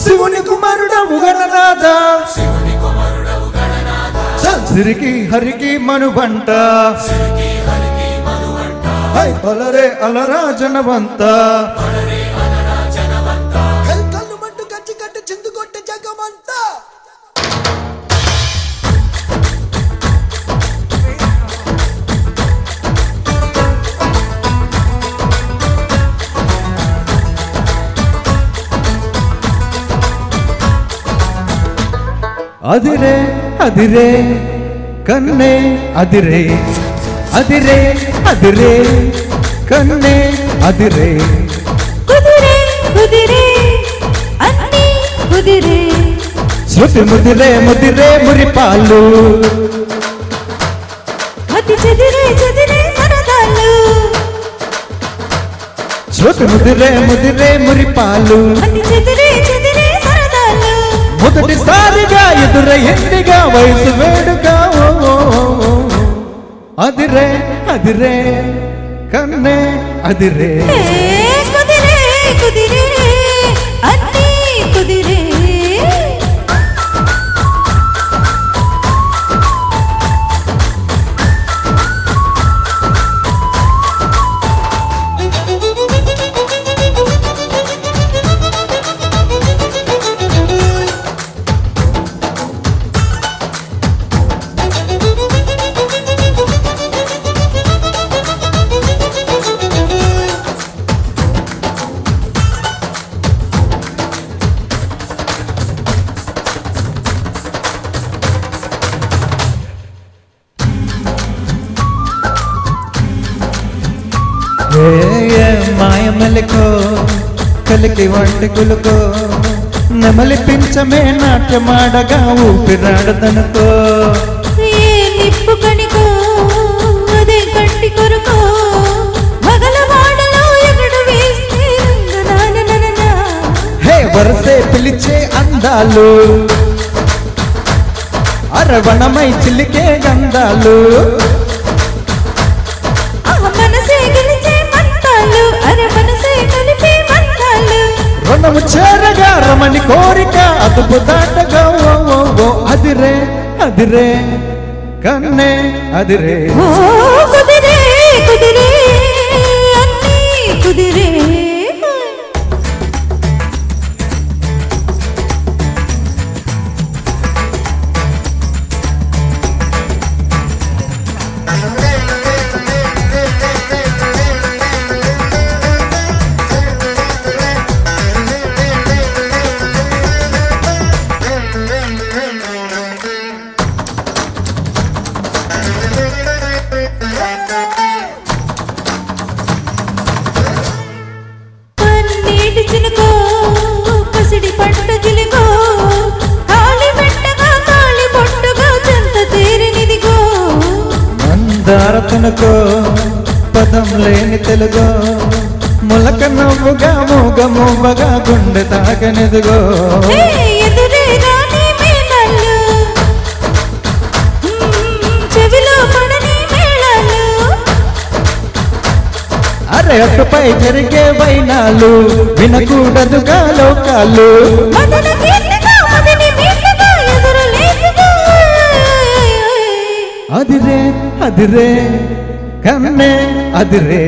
శివుని కుమారుడవు గణనాథ సిరికి హరికి మనుబంట అలరే అలరా జనవంత కళ్ళు మట్టు కచ్చి కట్టు చిందు కొట్టు జగమంతా అదిరే అదిరే కన్నే అదిరే అదిరే అదిరే కన్నే అదిరే కుదిరే కుదిరే అన్ని కుదిరే శృతి ముదిరే ముదిరే మురిపాలు మతి చెదిరే చెదిరే సరదాలు శృతి ముదిరే ముదిరే మురిపాలు మతి చెదిరే చెదిరే సరదాలు మొదటిసారిగా ఎదురయ్యిందిగా వయసు వేడుగా అదిరే అదిరే కన్నే అదిరే కుదిరే కుదిరే అన్ని కుదిరే మాయమలికో కలికి వంటి కులుకో నెమలి పించమే నాట్యమాడగా ఊపిరాడదనుకో ఏ నిప్పు కణికో అదే గట్టి కొరుకో మగలవాడలో ఎగడు వేస్తే హే వరసే పిలిచే అందాలు అరవణమై చిలికే గంధాలు రుణము చేరగా రమణి కోరిక అదుపు దాటగా అదిరే అదిరే కన్నే అదిరే కుదిరే కుదిరే అన్ని కుదిరే పసిడి పట్ట జిలిగో కాలి పెట్టగా కాలి పొట్టుగా చెంత తీరినిదిగో మందారతనుకో పదం లేని తెలుగో ములక నవ్వుగా మూగ మూవగా గుండె తాగనిదిగో ఎదురే రాని మేళాలు చెవిలో పడని మేళాలు అరే అటుపై జరిగే వైనాలు వినకూడదుగా లోకాలు అదిరే అదిరే కన్నే అదిరే